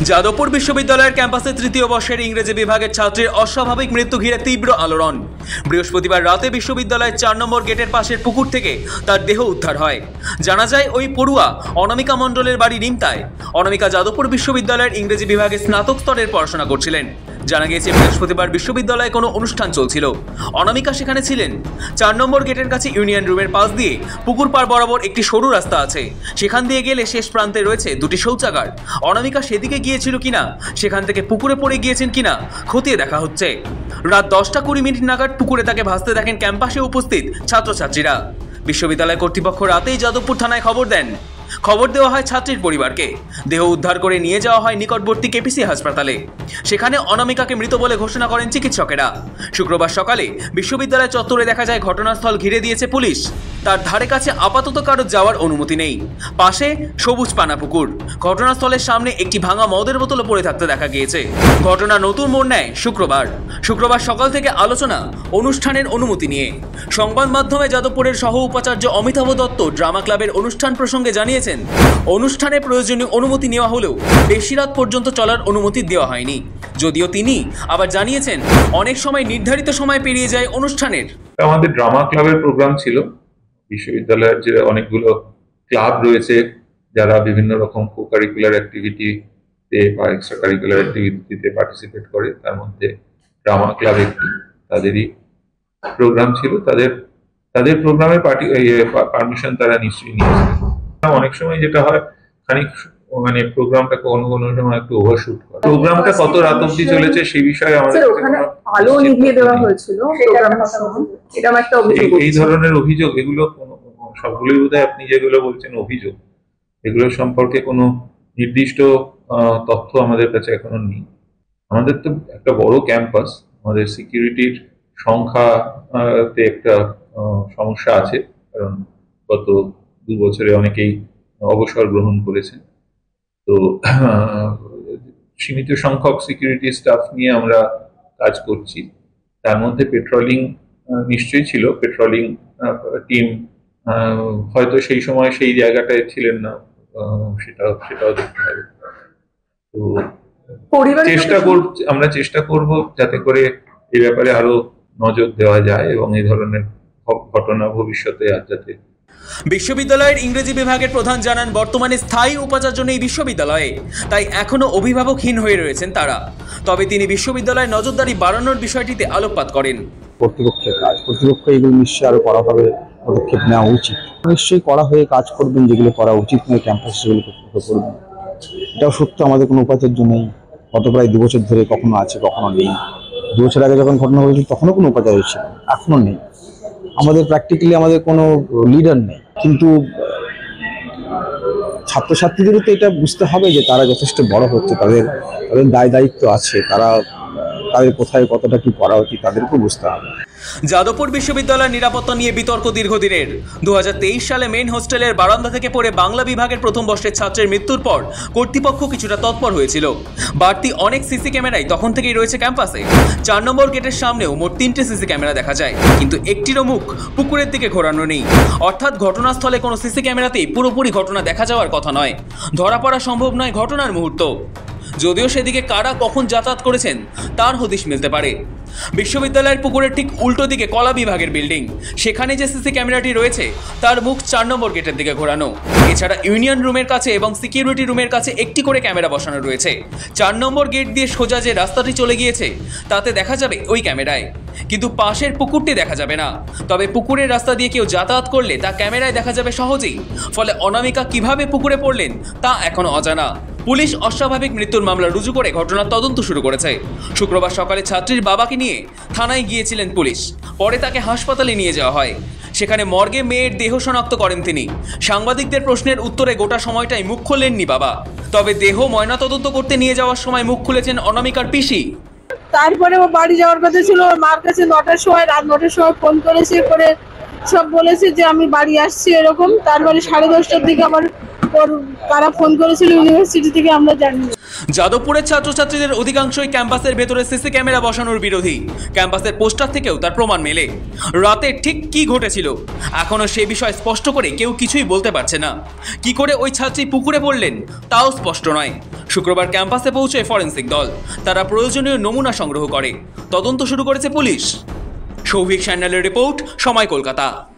যাদবপুর বিশ্ববিদ্যালয়ের ক্যাম্পাসে তৃতীয় বর্ষের ইংরেজি বিভাগের ছাত্রীর অস্বাভাবিক মৃত্যু ঘিরে তীব্র আলোড়ন। বৃহস্পতিবার রাতে বিশ্ববিদ্যালয়ের 4 নম্বর গেটের পাশের পুকুর থেকে তার দেহ উদ্ধার হয়। জানা যায় ওই পড়ুয়া অনামিকা মণ্ডলের বাড়ি নিমতায়। অনামিকা যাদবপুর বিশ্ববিদ্যালয়ের ইংরেজি বিভাগে স্নাতক স্তরের পড়াশোনা করছিলেন। জানা গিয়েছে বৃহস্পতিবার বিশ্ববিদ্যালয়ে কোনো অনুষ্ঠান চলছিল, অনামিকা সেখানে ছিলেন। 4 নম্বর গেটের কাছে ইউনিয়ন রুমের পাশ দিয়ে পুকুর পাড় বরাবর একটি সরু রাস্তা আছে, সেখান দিয়ে গেলে শেষ প্রান্তে রয়েছে দুটি শৌচাগার। অনামিকা সেদিকে গিয়েছিল কিনা, সেখান থেকে পুকুরে পড়ে গিয়েছেন কিনা খতিয়ে দেখা হচ্ছে। রাত 10টা 20 মিনিট নাগাদ পুকুরে তাকে ভাসতে দেখেন ক্যাম্পাসে উপস্থিত ছাত্রছাত্রীরা। বিশ্ববিদ্যালয় কর্তৃপক্ষ রাতেই যাদবপুর থানায় খবর দেন। খবর দেওয়া হয় ছাত্রীর পরিবারকে। দেহ উদ্ধার করে নিয়ে যাওয়া হয় নিকটবর্তী কেপিসি হাসপাতালে। সেখানে অনামিকাকে মৃত বলে ঘোষণা করেন চিকিৎসকেরা। শুক্রবার সকালে বিশ্ববিদ্যালয় চত্বরে দেখা যায় ঘটনাস্থল ঘিরে দিয়েছে পুলিশ। তার ধারে কাছে আপাতত কারোর যাওয়ার অনুমতি নেই। পাশে সবুজ পানা পুকুর। ঘটনাস্থলের সামনে একটি ভাঙা মদের বোতলও পড়ে থাকতে দেখা গিয়েছে। ঘটনা নতুন মোড় নেয় শুক্রবার সকাল থেকে আলোচনা অনুষ্ঠানের অনুমতি নিয়ে। সংবাদ মাধ্যমে যাদবপুরের সহ উপাচার্য অমিতাভ দত্ত ড্রামা ক্লাবের অনুষ্ঠান প্রসঙ্গে জানিয়েছেন, অনুষ্ঠানে প্রয়োজনীয় অনুমতি নেওয়া হলেও বেশি রাত পর্যন্ত চলার অনুমতি দেওয়া হয়নি। যদিও তিনি আবার জানিয়েছেন, অনেক সময় নির্ধারিত সময় পেরিয়ে যায় অনুষ্ঠানের। আমাদের ড্রামা ক্লাবের প্রোগ্রাম ছিল। বিশ্ববিদ্যালয়ের যে অনেকগুলো ক্লাব রয়েছে যারা বিভিন্ন রকম কো কারিকুলার অ্যাক্টিভিটিতে বা এক্সট্রা কারিকুলার অ্যাক্টিভিটিতে পার্টিসিপেট করে, তার মধ্যে ড্রামা ক্লাব একটি, তাদেরই প্রোগ্রাম ছিল। তাদের প্রোগ্রামের পারমিশন তারা নিশ্চয়ই নিয়েছে। অনেক সময় যেটা হয়, খানিক মানে প্রোগ্রামটা কোনো সময় একটু ওভারশুট করে। প্রোগ্রামটা কত রাত অবধি চলেছে সেই বিষয়ে আমাদের আলো নিভিয়ে দেওয়া হয়েছিল প্রোগ্রামের সময়, এটা একটা অভিযোগ। এই ধরনের অভিযোগ, এগুলো সবগুলোই বোধহয় আপনি যেগুলো বলছেন অভিযোগ, এগুলো সম্পর্কে কোনো নির্দিষ্ট তথ্য আমাদের কাছে এখনো নেই। আমাদের তো একটা বড় ক্যাম্পাস, আমাদের সিকিউরিটির সংখ্যাতে একটা সমস্যা আছে, কারণ গত 2 বছরে অনেকেই অবসর গ্রহণ করেছেন। তো সীমিত সংখ্যক সিকিউরিটি স্টাফ নিয়ে আমরা কাজ করছি। তার মধ্যে পেট্রোলিং নিশ্চয়ই ছিল, পেট্রোলিং টিম হয়তো সেই সময় সেই জায়গাটায় ছিলেন না, সেটাও দেখতে হবে। তো আমরা চেষ্টা করব যাতে করে এই ব্যাপারে আরো নজর দেওয়া যায় এবং এই ধরনের ঘটনা ভবিষ্যতে আর যাতে। বিশ্ববিদ্যালয়ের ইংরেজি বিভাগের প্রধান জানান, বর্তমানে স্থায়ী উপাচার্য নেই বিশ্ববিদ্যালয়ে, তাই এখনো অভিভাবকহীন হয়ে রয়েছেন তারা। তবে তিনি বিশ্ববিদ্যালয়ের নজরদারি বাড়ানোর বিষয়টিতে আলোকপাত করেন। কর্তৃপক্ষের কাজ, কর্তৃপক্ষ এগুলো নিশ্চয়ই আরো কড়াভাবে পদক্ষেপ নেওয়া উচিত। নিশ্চয়ই কড়া হয়ে কাজ করবেন, যেগুলো করা উচিত নয় ক্যাম্পাসে সেগুলো কর্তৃপক্ষ করবেন। এটাও সত্য, আমাদের কোনো উপাচার্য নেই। গত প্রায় 2 বছর ধরে কখনো আছে কখনো নেই। 2 বছর আগে যখন ঘটনা হয়েছিল তখনও কোনো উপাচার্য ছিল, এখনো নেই। আমাদের প্র্যাকটিক্যালি আমাদের কোনো লিডার নেই। কিন্তু ছাত্রছাত্রীদেরও তো এটা বুঝতে হবে যে তারা যথেষ্ট বড় হচ্ছে, তাদের দায় দায়িত্ব আছে, তাদের কোথায় কতটা কি করা উচিত তাদেরকেও বুঝতে হবে। যাদবপুর বিশ্ববিদ্যালয়ের নিরাপত্তা নিয়ে বিতর্ক দীর্ঘদিনের। 2023 সালে মেন হোস্টেলের বারান্দা থেকে পড়ে বাংলা বিভাগের প্রথম বর্ষের ছাত্রের মৃত্যুর পর কর্তৃপক্ষ কিছুটা তৎপর হয়েছিল। বাড়তি অনেক সিসি ক্যামেরাই তখন থেকেই রয়েছে ক্যাম্পাসে। 4 নম্বর গেটের সামনেও মোট 3টে সিসি ক্যামেরা দেখা যায়, কিন্তু একটিরও মুখ পুকুরের দিকে ঘোরানো নেই। অর্থাৎ ঘটনাস্থলে কোনো সিসি ক্যামেরাতেই পুরোপুরি ঘটনা দেখা যাওয়ার কথা নয়। ধরা পড়া সম্ভব নয় ঘটনার মুহূর্ত। যদিও সেদিকে কারা কখন যাতায়াত করেছেন তার হদিশ মিলতে পারে। বিশ্ববিদ্যালয়ের পুকুরের ঠিক উল্টো দিকে কলা বিভাগের বিল্ডিং, সেখানে যে সিসি ক্যামেরাটি রয়েছে তার মুখ 4 নম্বর গেটের দিকে ঘোরানো। এছাড়া ইউনিয়ন রুমের কাছে এবং সিকিউরিটি রুমের কাছে একটি করে ক্যামেরা বসানো রয়েছে। 4 নম্বর গেট দিয়ে সোজা যে রাস্তাটি চলে গিয়েছে তাতে দেখা যাবে ওই ক্যামেরায়, কিন্তু পাশের পুকুরটি দেখা যাবে না। তবে পুকুরের রাস্তা দিয়ে কেউ যাতায়াত করলে তা ক্যামেরায় দেখা যাবে সহজেই। ফলে অনামিকা কিভাবে পুকুরে পড়লেন তা এখনো অজানা। পুলিশ অস্বাভাবিক মৃত্যুর মামলা রুজু করে ঘটনার তদন্ত শুরু করেছে। শুক্রবার সকালে ছাত্রীর বাবাকে নিয়ে থানায় গিয়েছিলেন পুলিশ। পরে তাকে হাসপাতালে নিয়ে যাওয়া হয়। সেখানে মর্গে মেয়ের দেহ শনাক্ত করেন তিনি। সাংবাদিকদের প্রশ্নের উত্তরে গোটা সময়টাই মুখ খোলেননি বাবা। তবে দেহ ময়নাতদন্ত করতে নিয়ে যাওয়ার সময় মুখ খুলেছেন অনামিকার পিসি। তারপরে ও বাড়ি যাওয়ার কথা ছিল, মার কাছে 9টার সময়, রাত 9টার সময় ফোন করেছে, করে সব বলেছে যে আমি বাড়ি আসছি এরকম। তারপরে 10:30টার দিকে আবার কারা ফোন করেছিল ইউনিভার্সিটি থেকে আমরা জানি। যাদবপুরের ছাত্রছাত্রীদের অধিকাংশই ক্যাম্পাসের ভেতরে সিসি ক্যামেরা বসানোর বিরোধী। ক্যাম্পাসের পোস্টার থেকেও তার প্রমাণ মেলে। রাতে ঠিক কি ঘটেছিল এখনো সে বিষয় স্পষ্ট করে কেউ কিছুই বলতে পারছে না। কি করে ওই ছাত্রী পুকুরে পড়লেন তাও স্পষ্ট নয়। শুক্রবার ক্যাম্পাসে পৌঁছয় ফরেন্সিক দল। তারা প্রয়োজনীয় নমুনা সংগ্রহ করে। তদন্ত শুরু করেছে পুলিশ। সৌভিক সান্যালের রিপোর্ট, সময়, কলকাতা।